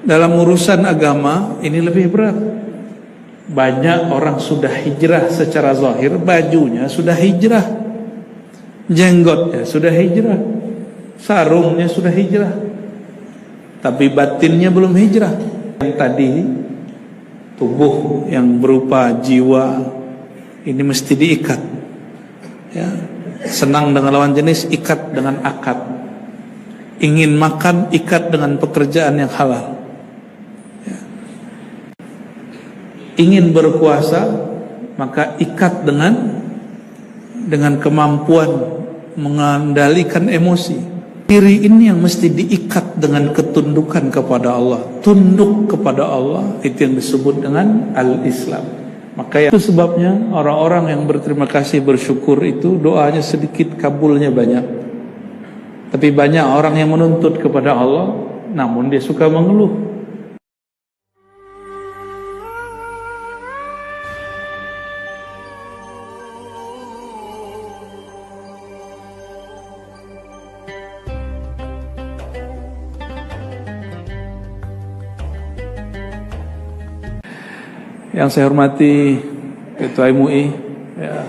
Dalam urusan agama ini lebih berat. Banyak orang sudah hijrah secara zahir, bajunya sudah hijrah, jenggotnya sudah hijrah, sarungnya sudah hijrah, tapi batinnya belum hijrah. Yang tadi tubuh yang berupa jiwa ini mesti diikat, ya. Senang dengan lawan jenis, ikat dengan akad. Ingin makan, ikat dengan pekerjaan yang halal, ya. Ingin berkuasa, maka ikat dengan kemampuan mengendalikan emosi. Diri ini yang mesti diikat dengan ketundukan kepada Allah. Tunduk kepada Allah, itu yang disebut dengan al-Islam. Maka itu sebabnya orang-orang yang berterima kasih, bersyukur itu doanya sedikit, kabulnya banyak. Tapi banyak orang yang menuntut kepada Allah, namun dia suka mengeluh. Yang saya hormati Ketua MUI, ya,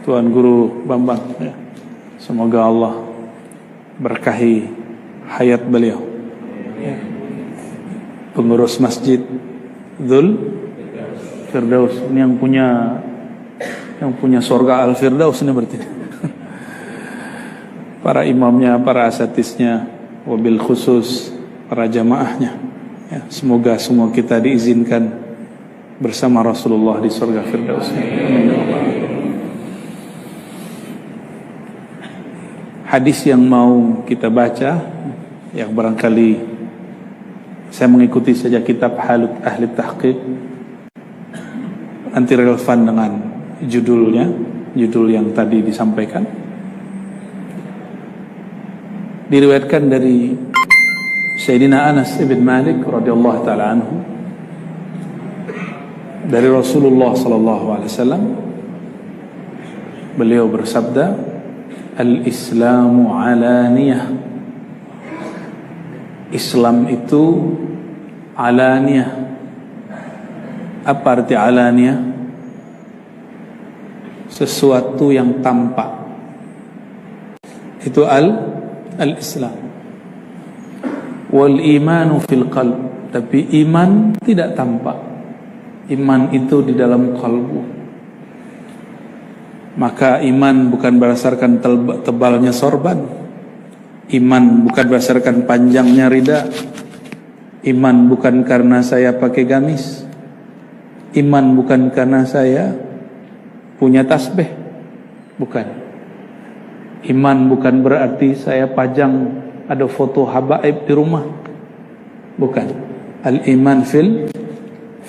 Tuan Guru Bambang, ya. Semoga Allah berkahi hayat beliau, ya. Pengurus Masjid Dzul Firdaus, ini yang punya surga Al-Firdaus ini berarti. Para imamnya, para asatisnya, wabil khusus para jamaahnya, ya. Semoga semua kita diizinkan bersama Rasulullah di surga Firdaus. Hadis yang mau kita baca, yang barangkali saya mengikuti saja kitab Halut Ahli Tahqiq, anti relevan dengan judul yang tadi disampaikan. Diriwayatkan dari Sayyidina Anas ibn Malik radhiyallahu taala anhu, dari Rasulullah sallallahu alaihi wasallam, beliau bersabda, al-Islamu alaniyah. Islam itu alaniyah. Apa arti alaniyah? Sesuatu yang tampak. Itu al-Islam. Wal imanu fil qalb. Tapi iman tidak tampak. Iman itu di dalam kalbu. Maka iman bukan berdasarkan tebalnya sorban. Iman bukan berdasarkan panjangnya rida. Iman bukan karena saya pakai gamis. Iman bukan karena saya punya tasbih. Bukan. Iman bukan berarti saya pajang ada foto habaib di rumah. Bukan. Al-iman fil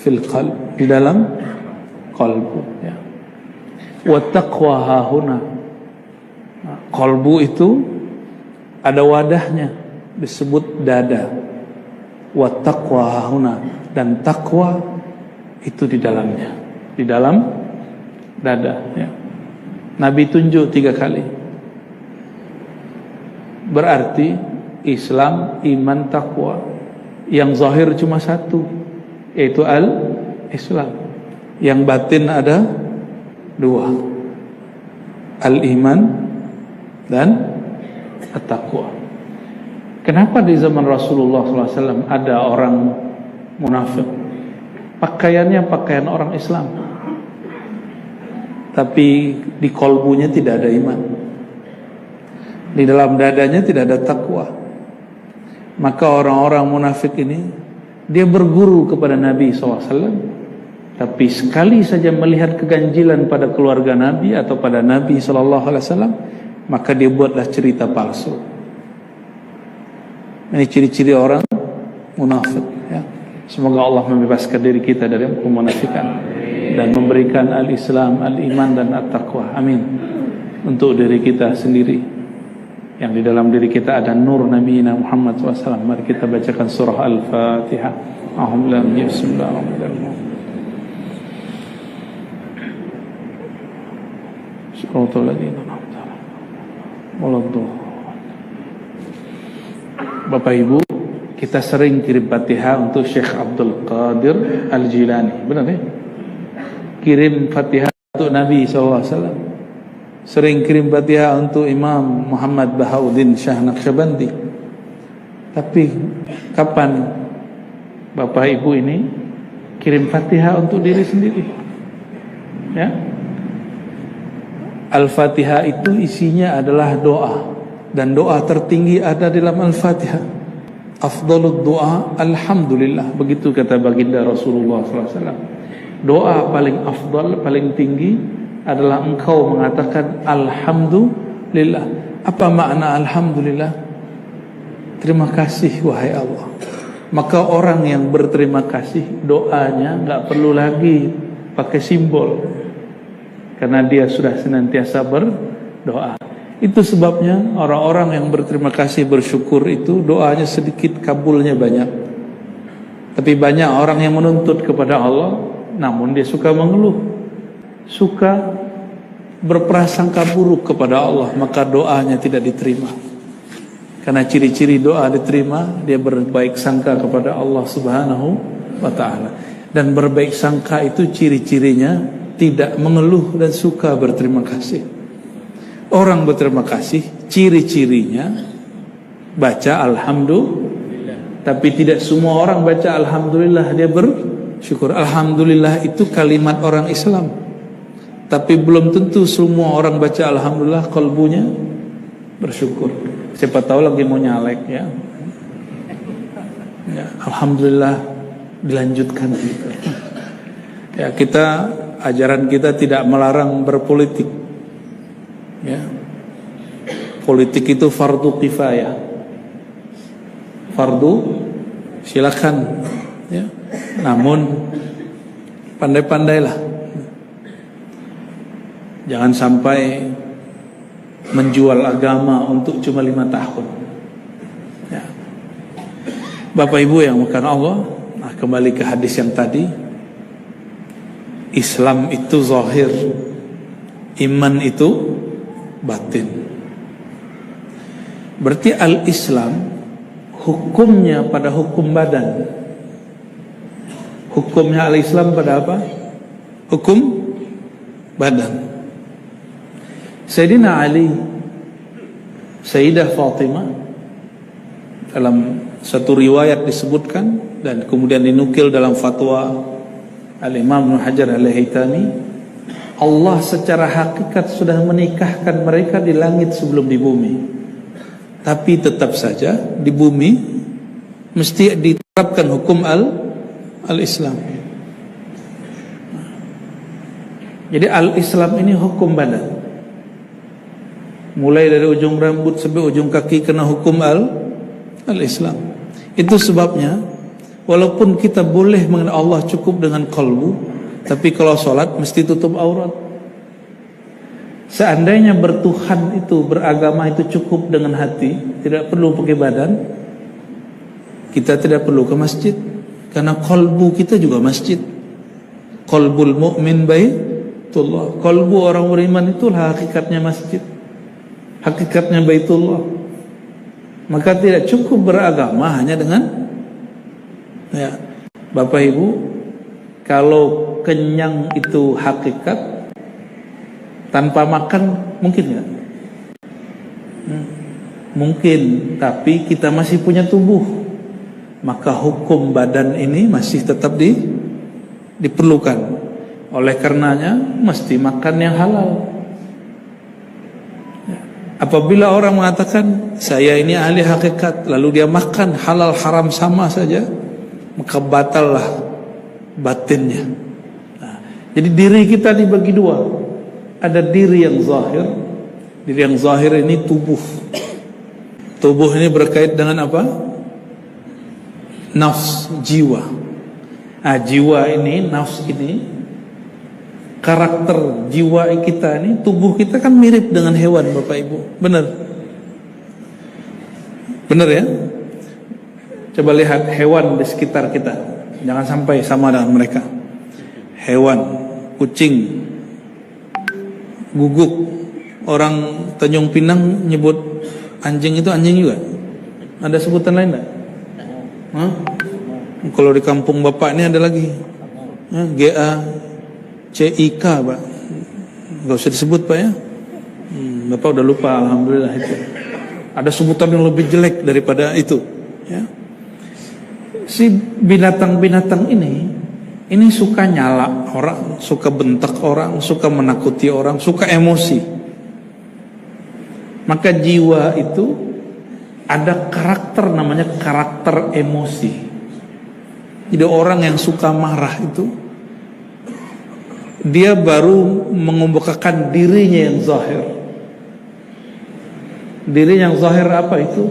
qalb, di dalam qalbu, ya. Wa taqwa hahuna. Qalbu itu ada wadahnya, disebut dada. Wa taqwa hahuna, dan takwa itu di dalamnya, di dalam dada, ya. Nabi tunjuk 3 kali. Berarti Islam, iman, takwa. Yang zahir cuma satu, yaitu al-Islam. Yang batin ada 2, al-iman dan at-taqwa. Kenapa di zaman Rasulullah SAW ada orang munafik? Pakaiannya pakaian orang Islam, tapi di kolbunya tidak ada iman, di dalam dadanya tidak ada takwa. Maka orang-orang munafik ini, dia berguru kepada Nabi SAW, tapi sekali saja melihat keganjilan pada keluarga Nabi atau pada Nabi SAW, maka dia buatlah cerita palsu. Ini ciri-ciri orang munafik, ya. Semoga Allah membebaskan diri kita dari kemunafikan dan memberikan al-Islam, al-iman dan at-taqwa. Amin. Untuk diri kita sendiri, yang di dalam diri kita ada nur Nabi Muhammad SAW. Mari kita bacakan surah Al-Fatihah. Bismillahirrahmanirrahim. Bapak Ibu, kita sering kirim Fatihah untuk Syekh Abdul Qadir Al-Jilani, benar ya? Kirim Fatihah untuk Nabi SAW. Sering kirim Fatihah untuk Imam Muhammad Bahauddin Shah Naqsyabandi. Tapi kapan Bapak Ibu ini kirim Fatihah untuk diri sendiri? Ya. Al-Fatihah itu isinya adalah doa, dan doa tertinggi ada dalam Al-Fatihah. Afdhalud doa alhamdulillah, begitu kata baginda Rasulullah SAW. Doa paling afdal, paling tinggi adalah engkau mengatakan alhamdulillah. Apa makna alhamdulillah? Terima kasih wahai Allah. Maka orang yang berterima kasih, doanya gak perlu lagi pakai simbol, karena dia sudah senantiasa berdoa. Itu sebabnya orang-orang yang berterima kasih, bersyukur itu doanya sedikit, kabulnya banyak. Tapi banyak orang yang menuntut kepada Allah, namun dia suka mengeluh, suka berprasangka buruk kepada Allah, maka doanya tidak diterima. Karena ciri-ciri doa diterima, dia berbaik sangka kepada Allah Subhanahu wa ta'ala. Dan berbaik sangka itu ciri-cirinya tidak mengeluh dan suka berterima kasih. Orang berterima kasih ciri-cirinya baca alhamdulillah. Tapi tidak semua orang baca alhamdulillah dia bersyukur. Alhamdulillah itu kalimat orang Islam, tapi belum tentu semua orang baca alhamdulillah kalbunya bersyukur. Siapa tahu lagi mau nyalek ya, alhamdulillah dilanjutkan gitu. Ya, ajaran kita tidak melarang berpolitik. Ya. Politik itu fardu kifayah. Fardu silakan ya. Namun pandai-pandailah. Jangan sampai menjual agama untuk cuma 5 tahun. Ya. Bapak Ibu yang bukan Allah, kembali ke hadis yang tadi. Islam itu zahir, iman itu batin. Berarti al-Islam hukumnya pada hukum badan. Hukumnya al-Islam pada apa? Hukum badan. Sayyidina Ali, Sayyidah Fatimah, dalam satu riwayat disebutkan dan kemudian dinukil dalam fatwa Al-Imam Ibnu Hajar Al-Haytami, Allah secara hakikat sudah menikahkan mereka di langit sebelum di bumi. Tapi tetap saja di bumi mesti diterapkan hukum al-Islam. Jadi al-Islam ini hukum badan. Mulai dari ujung rambut sampai ujung kaki kena hukum al-Islam. Itu sebabnya walaupun kita boleh mengenal Allah cukup dengan kalbu, tapi kalau sholat mesti tutup aurat. Seandainya bertuhan itu, beragama itu cukup dengan hati, tidak perlu pakai badan, kita tidak perlu ke masjid. Karena kalbu kita juga masjid. Qalbul mu'min baitullah. Kalbu orang beriman itulah hakikatnya masjid, hakikatnya baitullah. Maka tidak cukup beragama hanya dengan ya. Bapak Ibu, kalau kenyang itu hakikat, tanpa makan mungkin nggak? Mungkin, tapi kita masih punya tubuh, maka hukum badan ini masih tetap diperlukan. Oleh karenanya mesti makan yang halal. Apabila orang mengatakan saya ini ahli hakikat, lalu dia makan halal haram sama saja, maka batallah batinnya. Jadi diri kita dibagi dua. Ada diri yang zahir. Diri yang zahir ini tubuh. Tubuh ini berkait dengan apa? Nafs, jiwa. Jiwa ini, nafs ini, karakter jiwa kita ini, tubuh kita kan mirip dengan hewan, Bapak Ibu. Benar? Benar ya? Coba lihat hewan di sekitar kita. Jangan sampai sama dengan mereka. Hewan, kucing, guguk. Orang Tanjung Pinang nyebut anjing itu anjing juga. Ada sebutan lain enggak? Hah? Kalau di kampung bapak ini ada lagi, GACIK, Pak. Gak usah disebut, Pak, ya. Bapak udah lupa, alhamdulillah itu. Ada sebutan yang lebih jelek daripada itu, ya. Si binatang-binatang ini suka nyala orang, suka bentak orang, suka menakuti orang, suka emosi. Maka jiwa itu ada karakter, namanya karakter emosi. Jadi orang yang suka marah itu, dia baru mengemukakan dirinya yang zahir. Diri yang zahir apa itu?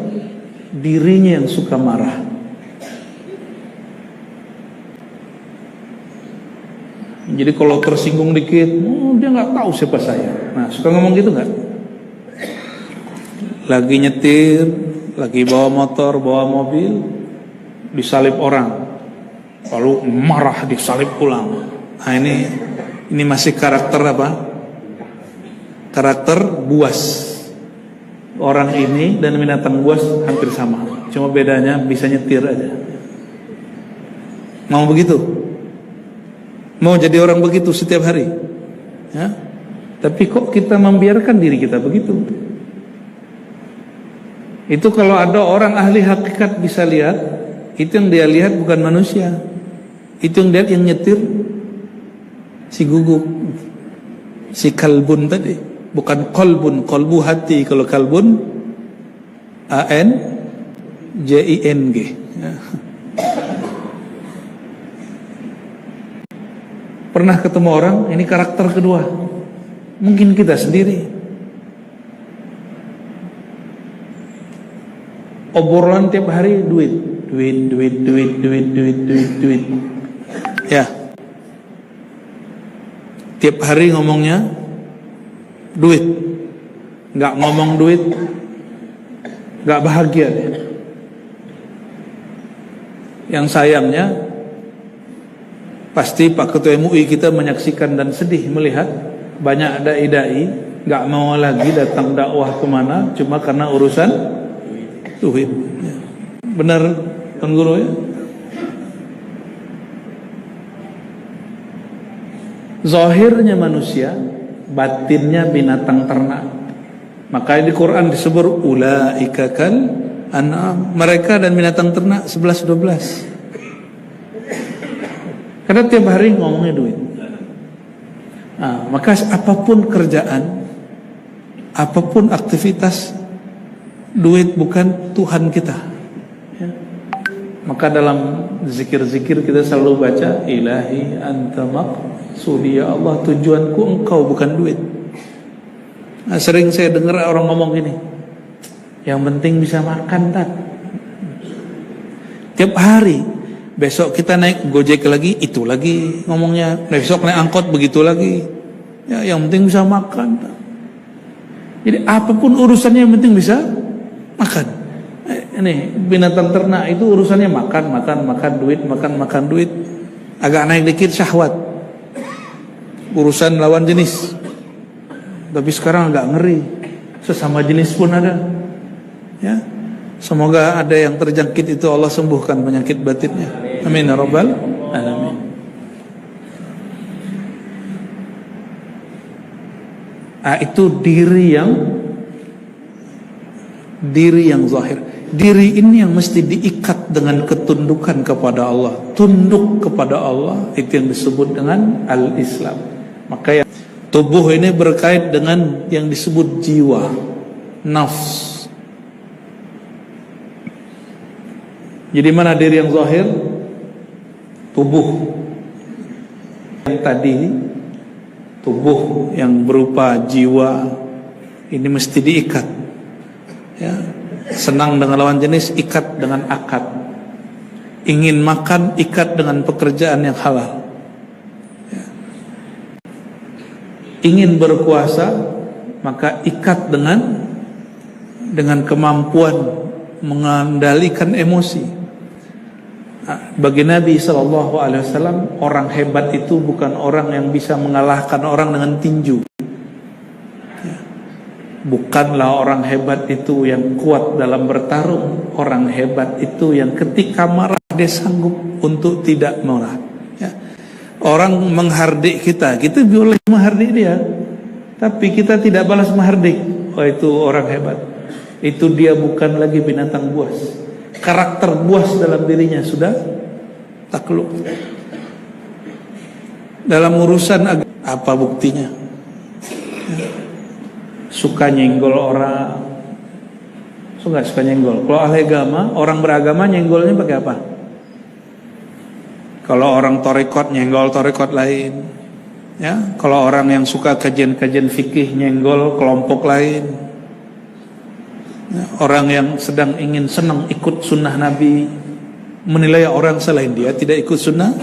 Dirinya yang suka marah. Jadi kalau tersinggung dikit, dia nggak tahu siapa saya. Nah, suka ngomong gitu nggak? Lagi nyetir, lagi bawa motor, bawa mobil, disalip orang, lalu marah disalip pulang. Nah, ini masih karakter apa? Karakter buas. Orang ini dan binatang buas hampir sama, cuma bedanya bisa nyetir aja. Mau begitu? Mau jadi orang begitu setiap hari? Ya? Tapi kok kita membiarkan diri kita begitu? Itu kalau ada orang ahli hakikat bisa lihat, itu yang dia lihat bukan manusia. Itu yang dia yang nyetir si guguk, si kalbun tadi. Bukan kolbun, kolbu hati. Kalau kalbun ANJING, ya. Pernah ketemu orang, ini karakter kedua. Mungkin kita sendiri. Obrolan tiap hari duit. Ya. Tiap hari ngomongnya duit, nggak ngomong duit, nggak bahagia dia. Yang sayangnya, pasti Pak Ketua MUI kita menyaksikan dan sedih melihat banyak dai-dai nggak mau lagi datang dakwah kemana, cuma karena urusan duit. Benar, Tuan Guru, ya? Zahirnya manusia, batinnya binatang ternak. Makanya di Quran disebut ulaika kal an'am, mereka dan binatang ternak 11-12. Karena tiap hari ngomongnya duit. Nah, maka apapun kerjaan, apapun aktivitas, duit bukan Tuhan kita, ya. Maka dalam zikir-zikir kita selalu baca ilahi anta maqsudi, ya Allah, tujuanku engkau bukan duit. Nah, sering saya dengar orang ngomong gini, yang penting bisa makan, tak? Tiap hari. Besok kita naik Gojek lagi, itu lagi ngomongnya. Besok naik angkot, begitu lagi. Ya, yang penting bisa makan, tak? Jadi apapun urusannya yang penting bisa makan. Ini binatang ternak itu urusannya makan duit. Agak naik dikit syahwat, urusan lawan jenis. Tapi sekarang agak ngeri, sesama jenis pun ada, ya. Semoga ada yang terjangkit itu Allah sembuhkan penyakit batinnya. Amin ya rabbal alamin. Itu diri yang zahir. Diri ini yang mesti diikat dengan ketundukan kepada Allah. Tunduk kepada Allah, itu yang disebut dengan al-Islam. Maka yang tubuh ini berkait dengan yang disebut jiwa, nafs. Jadi mana diri yang zahir? Tubuh. Yang tadi, tubuh yang berupa jiwa, ini mesti diikat, ya. Senang dengan lawan jenis, ikat dengan akad. Ingin makan, ikat dengan pekerjaan yang halal, ya. Ingin berkuasa, maka ikat dengan kemampuan mengendalikan emosi. Bagi Nabi SAW, orang hebat itu bukan orang yang bisa mengalahkan orang dengan tinju, ya. Bukanlah orang hebat itu yang kuat dalam bertarung. Orang hebat itu yang ketika marah dia sanggup untuk tidak marah. Ya. Orang menghardik kita boleh menghardik dia, tapi kita tidak balas menghardik. Oh, itu orang hebat. Itu dia bukan lagi binatang buas. Karakter buas dalam dirinya sudah takluk. Dalam urusan apa buktinya? Ya. Suka nyenggol orang, suka nyenggol. Kalau ahli agama, orang beragama nyenggolnya pakai apa? Kalau orang torikot nyenggol torikot lain, ya. Kalau orang yang suka kajian-kajian fikih nyenggol kelompok lain, ya. Orang yang sedang ingin senang ikut sunnah Nabi menilai orang selain dia tidak ikut sunnah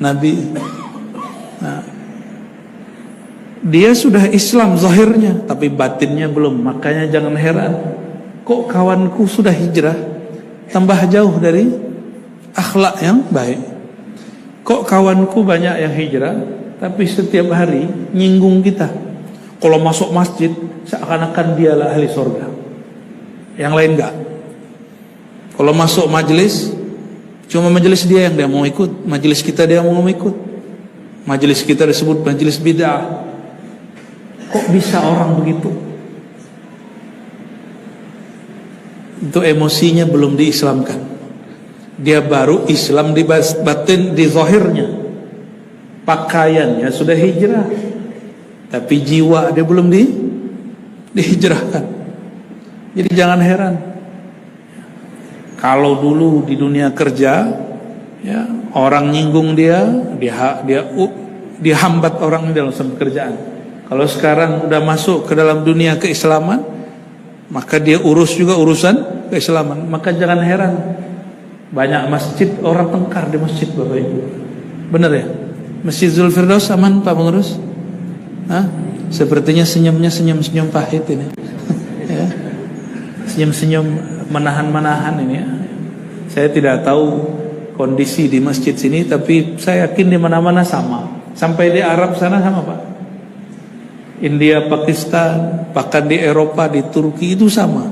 Nabi. Nah, dia sudah Islam zahirnya, tapi batinnya belum. Makanya jangan heran, kok kawanku sudah hijrah, tambah jauh dari akhlak yang baik. Kok kawanku banyak yang hijrah, tapi setiap hari nyinggung kita. Kalau masuk masjid, seakan-akan dialah ahli surga, yang lain enggak. Kalau masuk majelis, cuma majelis dia yang dia mau ikut, majelis kita dia mau ikut. Majelis kita disebut majelis bid'ah. Kok bisa orang begitu? Itu emosinya belum diislamkan. Dia baru Islam di batin, di zahirnya. Pakaiannya sudah hijrah, tapi jiwa dia belum dihijrahkan. Jadi jangan heran. Kalau dulu di dunia kerja, ya, orang nyinggung dia dihambat orang dalam pekerjaan. Kalau sekarang udah masuk ke dalam dunia keislaman, maka dia urus juga urusan keislaman. Maka jangan heran banyak masjid orang tengkar di masjid, Bapak Ibu. Benar ya? Masjid Zulfirdaus aman Pak Pengurus? Hah? Sepertinya senyumnya senyum-senyum pahit ini. Ya. Senyum-senyum menahan-menahan ini ya. Saya tidak tahu kondisi di masjid sini, tapi saya yakin di mana-mana sama. Sampai di Arab sana sama Pak. India, Pakistan, bahkan di Eropa, di Turki itu sama.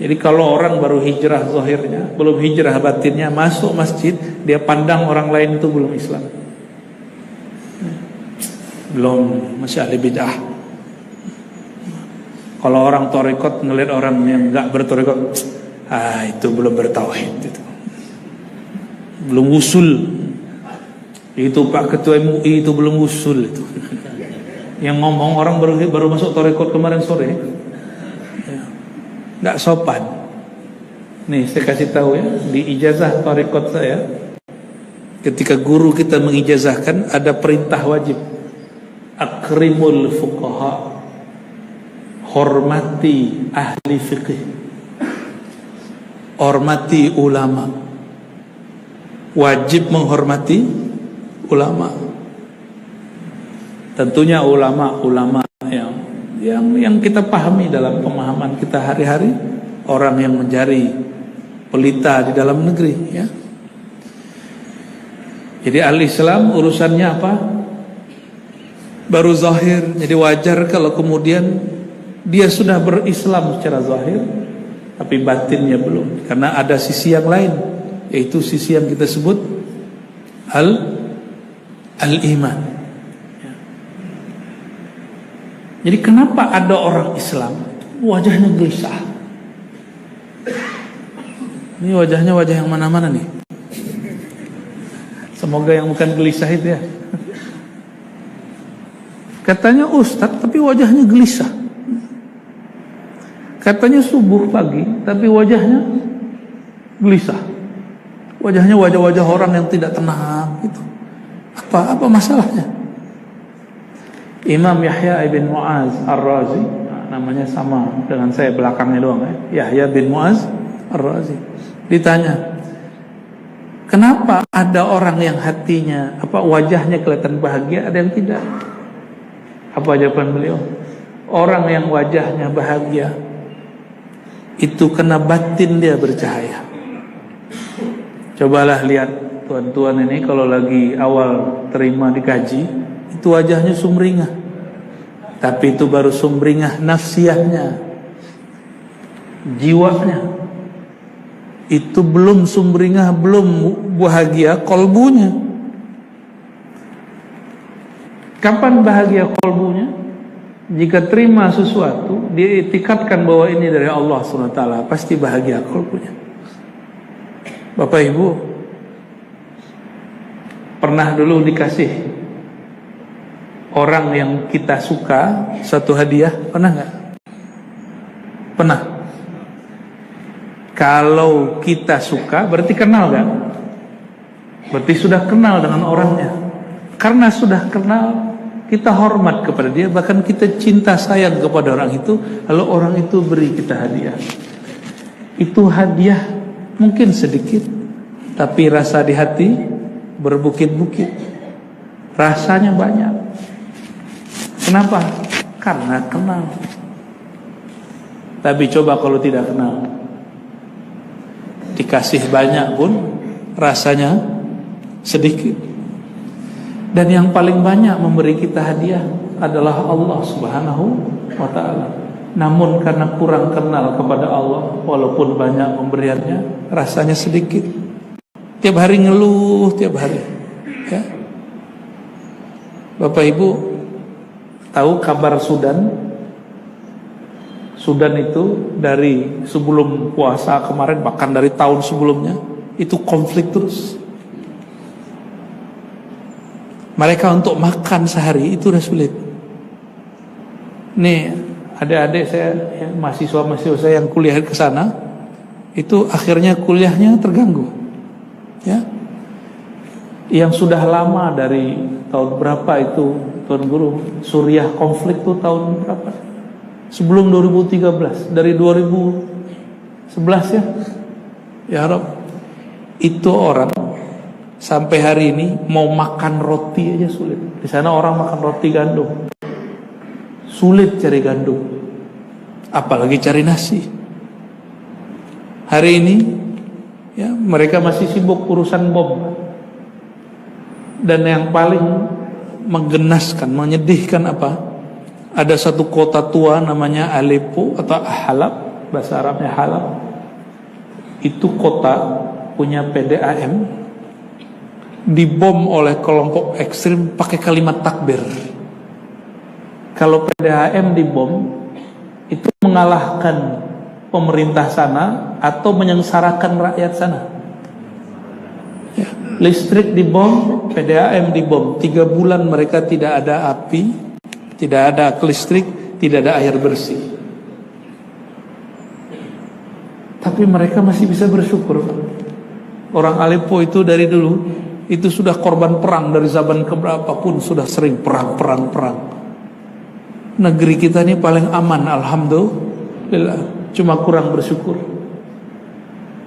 Jadi kalau orang baru hijrah zahirnya, belum hijrah batinnya, masuk masjid, dia pandang orang lain itu belum Islam, belum, masih ahli bid'ah. Kalau orang torikot ngelihat orang yang enggak bertorikot, itu belum bertauhid, itu belum usul. Itu Pak Ketua MUI itu belum usul itu. Yang ngomong orang baru masuk torikot kemarin sore, ya, nggak sopan. Nih saya kasih tahu ya, di ijazah torikot saya, ketika guru kita mengijazahkan ada perintah wajib, akrimul fuqaha, hormati ahli fikih, hormati ulama, wajib menghormati ulama. Tentunya ulama-ulama yang kita pahami dalam pemahaman kita hari-hari, orang yang mencari pelita di dalam negeri ya. Jadi al-Islam urusannya apa? Baru zahir. Jadi wajar kalau kemudian dia sudah berislam secara zahir, tapi batinnya belum. Karena ada sisi yang lain, yaitu sisi yang kita sebut al-iman. Jadi kenapa ada orang Islam wajahnya gelisah? Ini wajahnya wajah yang mana-mana nih. Semoga yang bukan gelisah itu ya. Katanya ustadz tapi wajahnya gelisah. Katanya subuh pagi tapi wajahnya gelisah. Wajahnya wajah-wajah orang yang tidak tenang gitu. Apa masalahnya? Imam Yahya bin Muaz Ar-Razi, namanya sama dengan saya belakangnya doang ya. Yahya bin Muaz Ar-Razi. Ditanya, kenapa ada orang yang hatinya wajahnya kelihatan bahagia, ada yang tidak? Apa jawaban beliau? Orang yang wajahnya bahagia itu kena batin dia bercahaya. Cobalah lihat tuan-tuan ini kalau lagi awal terima di gaji, itu wajahnya sumringah. Tapi itu baru sumringah nafsiyahnya, jiwanya. Itu belum sumringah, belum bahagia kolbunya. Kapan bahagia kolbunya? Jika terima sesuatu, dia itikadkan bahwa ini dari Allah SWT, pasti bahagia kolbunya. Bapak Ibu, pernah dulu dikasih orang yang kita suka satu hadiah? Pernah nggak? Pernah. Kalau kita suka berarti kenal nggak? Berarti sudah kenal dengan orangnya. Karena sudah kenal, kita hormat kepada dia, bahkan kita cinta sayang kepada orang itu. Lalu orang itu beri kita hadiah. Itu hadiah mungkin sedikit, tapi rasa di hati berbukit-bukit. Rasanya banyak. Kenapa? Karena kenal. Tapi coba kalau tidak kenal, dikasih banyak pun rasanya sedikit. Dan yang paling banyak memberi kita hadiah adalah Allah Subhanahu wa ta'ala. Namun karena kurang kenal kepada Allah, walaupun banyak pemberiannya, rasanya sedikit. Tiap hari ngeluh, tiap hari, ya. Bapak Ibu tahu kabar Sudan? Sudan itu dari sebelum puasa kemarin, bahkan dari tahun sebelumnya, itu konflik terus. Mereka untuk makan sehari itu udah sulit. Nih, adik-adik saya, ya, mahasiswa-mahasiswa saya yang kuliah ke sana, itu akhirnya kuliahnya terganggu. Ya. Yang sudah lama dari tahun berapa itu, Tuan Guru, Suriah konflik itu tahun berapa? Sebelum 2013, dari 2011 ya. Ya Rabb, itu orang sampai hari ini mau makan roti aja sulit. Di sana orang makan roti gandum, sulit cari gandum, apalagi cari nasi. Hari ini ya, mereka masih sibuk urusan bom. Dan yang paling menggenaskan, menyedihkan apa? Ada satu kota tua namanya Aleppo atau Halab, bahasa Arabnya Halab. Itu kota punya PDAM, dibom oleh kelompok ekstrim pakai kalimat takbir. Kalau PDAM dibom, itu mengalahkan pemerintah sana atau menyengsarakan rakyat sana. Ya. Listrik dibom, PDAM dibom. 3 bulan mereka tidak ada api, tidak ada listrik, tidak ada air bersih. Tapi mereka masih bisa bersyukur. Orang Aleppo itu dari dulu itu sudah korban perang, dari zaman keberapa pun sudah sering perang. Negeri kita ini paling aman, alhamdulillah. Cuma kurang bersyukur.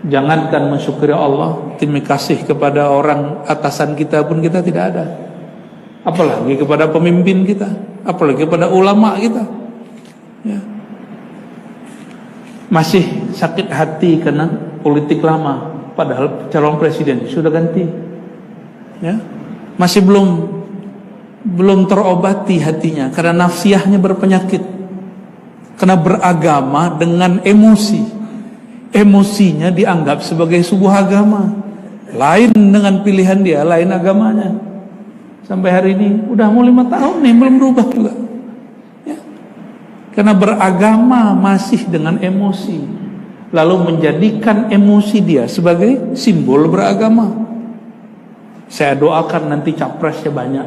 Jangankan mensyukuri Allah, terima kasih kepada orang atasan kita pun kita tidak ada. Apalagi kepada pemimpin kita, apalagi kepada ulama kita. Ya. Masih sakit hati karena politik lama, padahal calon presiden sudah ganti. Ya, masih belum terobati hatinya karena nafsiyahnya berpenyakit, karena beragama dengan emosinya dianggap sebagai sebuah agama lain dengan pilihan dia, lain agamanya. Sampai hari ini udah mau 5 tahun nih belum berubah juga ya. Karena beragama masih dengan emosi, lalu menjadikan emosi dia sebagai simbol beragama. Saya doakan nanti capresnya banyak,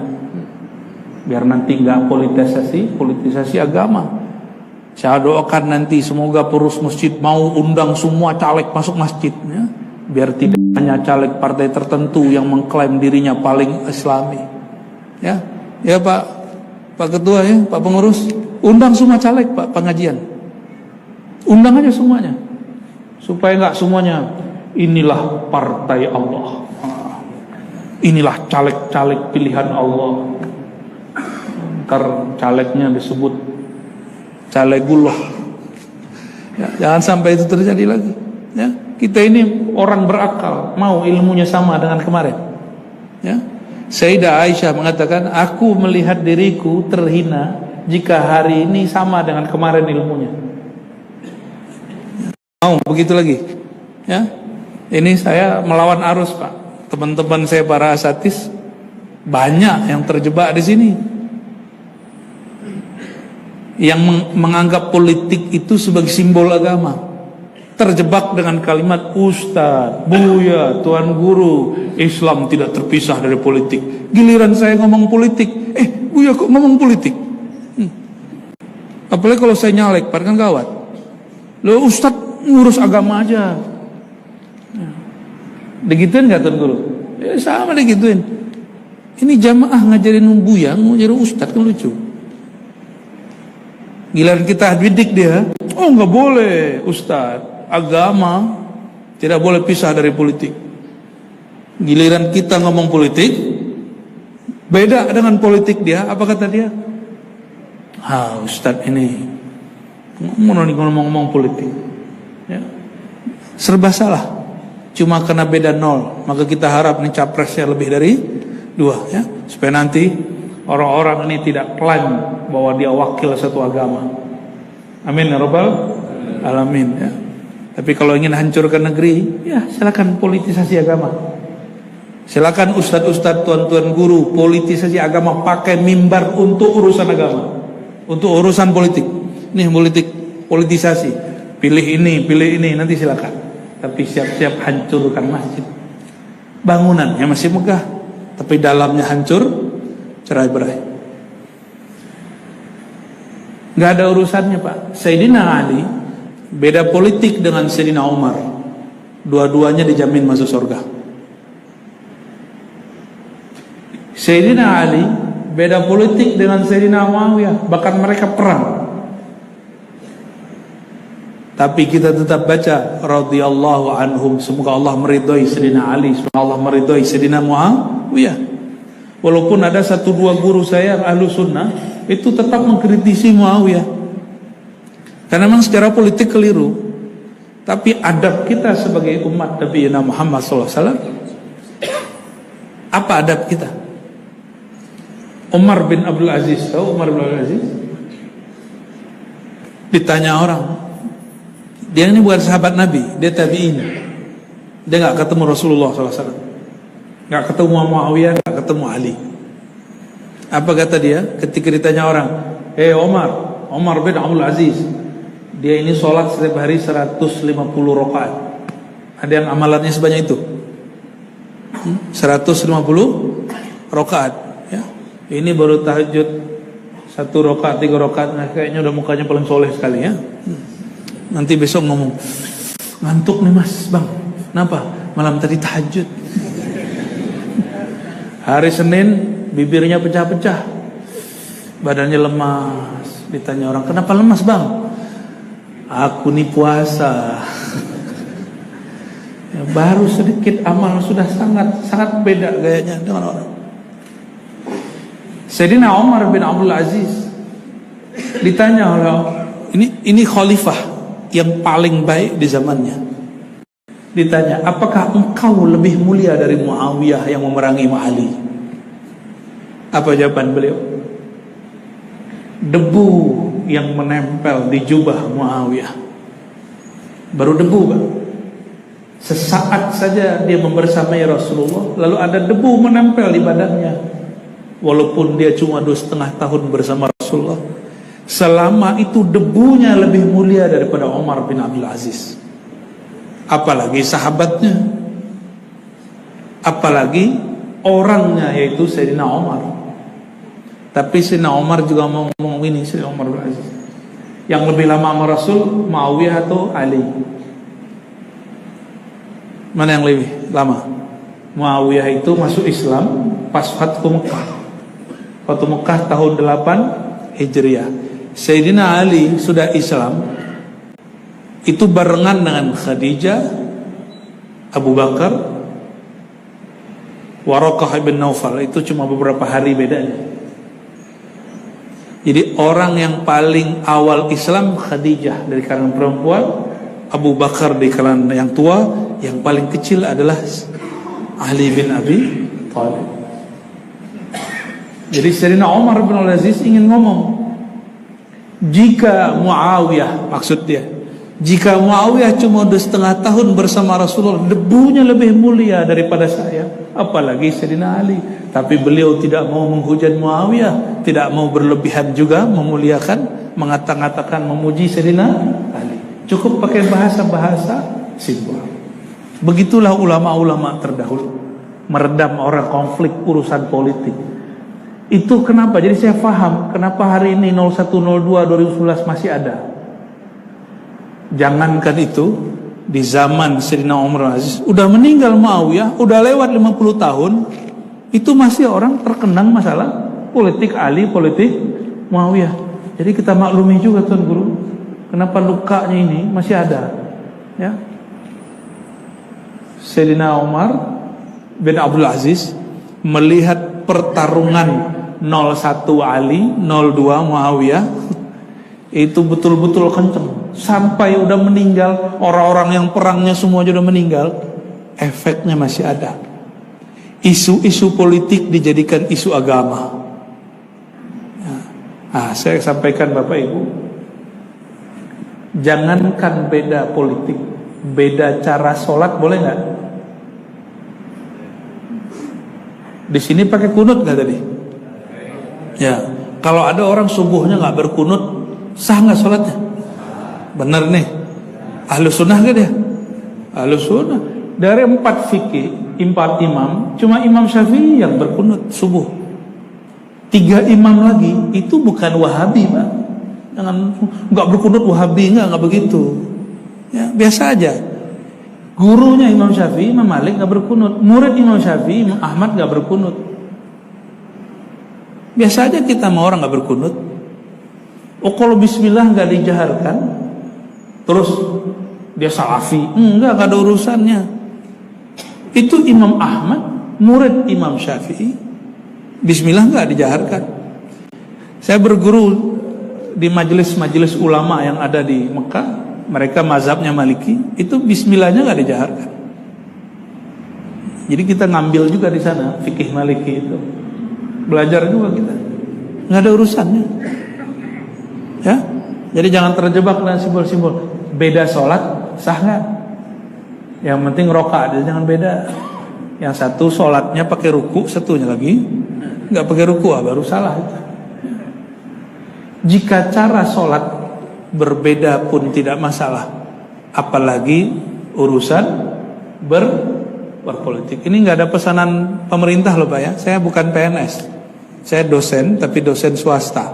biar nanti nggak politisasi agama. Saya doakan nanti semoga pengurus masjid mau undang semua caleg masuk masjidnya, biar tidak hanya caleg partai tertentu yang mengklaim dirinya paling Islami. Ya, ya Pak Ketua ya, Pak Pengurus, undang semua caleg Pak pengajian, undang aja semuanya, supaya nggak semuanya inilah partai Allah. Inilah caleg-caleg pilihan Allah. Ntar calegnya disebut calegullah. Ya, jangan sampai itu terjadi lagi. Ya, kita ini orang berakal, mau ilmunya sama dengan kemarin. Ya, Sayyidah Aisyah mengatakan, aku melihat diriku terhina jika hari ini sama dengan kemarin ilmunya? Mau begitu lagi? Ya, ini saya melawan arus, Pak. Teman-teman saya para asatis banyak yang terjebak di sini, yang menganggap politik itu sebagai simbol agama, terjebak dengan kalimat Ustadz, Buya, Tuan Guru, Islam tidak terpisah dari politik. Giliran saya ngomong politik, Buya kok ngomong politik? Apalagi kalau saya nyalek, kan gawat. Loh, Ustadz ngurus agama aja. Digituin gak Tuan Guru? Ya sama digituin. Ini jamaah ngajarin Buya, ngajarin Ustadz, kan lucu. Giliran kita didik dia, oh nggak boleh Ustadz, agama tidak boleh pisah dari politik. Giliran kita ngomong politik, beda dengan politik dia, apa kata dia? Ustadz ini ngomong politik, ya. Serba salah. Cuma karena beda 0, maka kita harap nih capresnya lebih dari 2, ya, supaya nanti orang-orang ini tidak klaim bahwa dia wakil satu agama. Amin ya rabbal alamin, ya. Tapi kalau ingin hancurkan negeri, ya silakan politisasi agama. Silakan ustadz-ustadz, tuan-tuan guru politisasi agama, pakai mimbar untuk urusan agama, untuk urusan politik. Nih politisasi, pilih ini, nanti silakan. Tapi siap-siap hancurkan masjid. Bangunannya masih megah, tapi dalamnya hancur, cerai-berai. Gak ada urusannya, Pak. Sayyidina Ali beda politik dengan Sayyidina Umar. Dua-duanya dijamin masuk surga. Sayyidina Ali beda politik dengan Sayyidina Muawiyah, bahkan mereka perang. Tapi kita tetap baca radhiyallahu anhum, semoga Allah meridhai Sayyidina Ali, semoga Allah meridhai Sayyidina Muawiyah. Walaupun ada 1-2 guru saya ahlu sunnah itu tetap mengkritisi Muawiyah, karena memang secara politik keliru. Tapi adab kita sebagai umat Nabi Muhammad SAW, apa adab kita? Umar bin Abdul Aziz, tahu Umar bin Abdul Aziz? Ditanya orang, dia ini bukan sahabat Nabi, dia tabi'in, dia gak ketemu Rasulullah SAW, gak ketemu Muawiyah, gak ketemu Ali. Apa kata dia ketika ditanya orang, Umar bin Abdul Aziz, dia ini sholat setiap hari 150 rakaat. Ada yang amalannya sebanyak itu? 150 rakaat, ya. Ini baru tahajud 1 rakaat, 3 rakaat, nah, kayaknya udah mukanya paling soleh sekali, ya. Nanti besok ngomong, ngantuk nih mas, bang, kenapa? Malam tadi tahajud. Hari Senin bibirnya pecah-pecah, badannya lemas. Ditanya orang, kenapa lemas bang? Aku nih puasa. Ya, baru sedikit amal sudah sangat beda gayanya dengan orang. Sayyidina Umar bin Abdul Aziz ditanya oleh ini khalifah yang paling baik di zamannya. Ditanya, apakah engkau lebih mulia dari Muawiyah yang memerangi Ali? Apa jawaban beliau? Debu yang menempel di jubah Muawiyah, baru debu, Pak. Sesaat saja dia membersamai Rasulullah, lalu ada debu menempel di badannya. Walaupun dia cuma 2,5 tahun bersama Rasulullah, selama itu debunya lebih mulia daripada Umar bin Abdul Aziz. Apalagi sahabatnya, apalagi orangnya, yaitu Sayyidina Umar. Tapi Sayyidina Umar juga mau ngomong ini, Sayyidina Umar bin Aziz, yang lebih lama sama Rasul, Muawiyah atau Ali? Mana yang lebih lama? Muawiyah itu masuk Islam pas Fathu Mekah. Fathu Mekah tahun 8 Hijriah. Sayyidina Ali sudah Islam itu barengan dengan Khadijah, Abu Bakar, Waraqah ibn Naufal. Itu cuma beberapa hari bedanya. Jadi orang yang paling awal Islam Khadijah dari kalangan perempuan, Abu Bakar di kalangan yang tua, yang paling kecil adalah Ali bin Abi Thalib. Jadi Sayyidina Umar bin Al-Aziz ingin ngomong, Jika Muawiyah, maksud dia, jika Muawiyah cuma 2,5 tahun bersama Rasulullah, debunya lebih mulia daripada saya, apalagi Sayyidina Ali. Tapi beliau tidak mau menghujat Muawiyah, tidak mau berlebihan juga memuliakan, mengatakan memuji Sayyidina Ali. Cukup pakai bahasa-bahasa simbol. Begitulah ulama-ulama terdahulu meredam orang konflik urusan politik. Itu kenapa? Jadi saya paham kenapa hari ini 0102 2011 masih ada. Jangankan itu, di zaman Sayyidina Umar Aziz udah meninggal Muawiyah, udah lewat 50 tahun, itu masih orang terkenang masalah politik Ali, politik Muawiyah. Jadi kita maklumi juga Tuan Guru, kenapa lukanya ini masih ada. Ya. Sayyidina Umar bin Abdul Aziz melihat pertarungan 01 Ali, 02 Muawiyah itu betul-betul kenceng sampai udah meninggal, orang-orang yang perangnya semua sudah meninggal, efeknya masih ada. Isu-isu politik dijadikan isu agama. Nah, saya sampaikan Bapak Ibu, jangankan beda politik, beda cara sholat boleh nggak? Di sini pakai kunut nggak tadi? Ya, kalau ada orang subuhnya nggak berkunut, sah nggak sholatnya? Benar nih, ahlu sunnah gak dia? Ahlu sunnah. Dari 4 fikih, 4 imam, cuma Imam Syafi'i yang berkunut subuh. 3 imam lagi itu bukan Wahabi, Pak. Jangan nggak berkunut Wahabi, nggak begitu. Ya, biasa aja. Gurunya Imam Syafi'i, Imam Malik nggak berkunut. Murid Imam Syafi'i, Imam Ahmad nggak berkunut. Biasa aja kita mau orang nggak berkunut. Oh, kalau Bismillah nggak dijaharkan, terus dia salafi, nggak ada urusannya. Itu Imam Ahmad, murid Imam Syafi'i, Bismillah nggak dijaharkan. Saya berguru di majelis-majelis ulama yang ada di Mekah, mereka mazhabnya Maliki, itu Bismillahnya nggak dijaharkan. Jadi kita ngambil juga di sana fikih Maliki itu. Belajar juga kita, nggak ada urusannya, ya. Jadi jangan terjebak dengan simbol-simbol. Beda sholat sah nggak? Yang penting rokaat, jangan beda. Yang satu sholatnya pakai ruku, satunya lagi nggak pakai ruku, baru salah itu. Jika cara sholat berbeda pun tidak masalah, apalagi urusan berpolitik. Ini nggak ada pesanan pemerintah loh Pak ya. Saya bukan PNS. Saya dosen, tapi dosen swasta.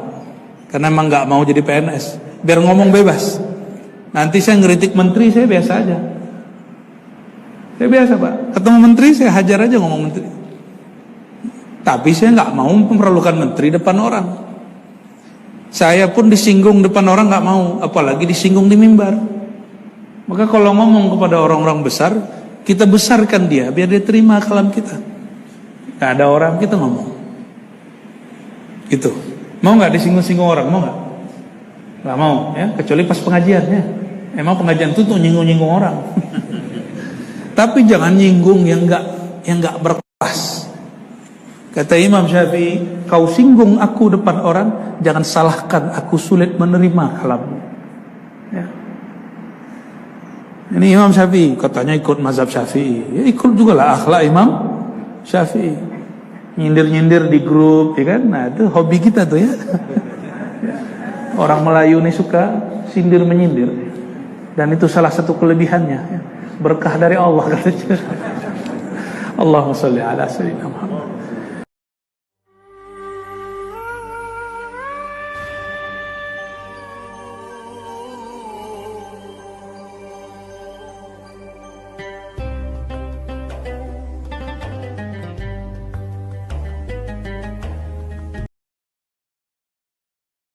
Karena emang nggak mau jadi PNS, biar ngomong bebas. Nanti saya ngeritik menteri, saya biasa aja. Saya biasa Pak, ketemu menteri saya hajar aja ngomong menteri. Tapi saya nggak mau memperlukan menteri depan orang. Saya pun disinggung depan orang nggak mau, apalagi disinggung di mimbar. Maka kalau ngomong kepada orang-orang besar, kita besarkan dia, biar dia terima kalam kita. Gak ada orang kita ngomong. Gitu. Mau nggak disinggung-singgung orang? Mau nggak? Nggak mau, ya. Kecuali pas pengajian, ya. Emang pengajian itu tuh nyinggung-nyinggung orang. Tapi jangan nyinggung yang nggak berkelas. Kata Imam Syafi'i, kau singgung aku depan orang, jangan salahkan aku sulit menerima kalammu. Ya. Ini Imam Syafi'i, katanya ikut mazhab Syafi'i. Ya, ikut juga lah akhlak Imam Syafi'i. Nyindir-nyindir di grup, ya kan? Nah itu hobi kita tuh ya. Orang Melayu ini suka sindir menyindir, dan itu salah satu kelebihannya. Berkah dari Allah katanya. Allahumma sholli ala sayyidina Muhammad.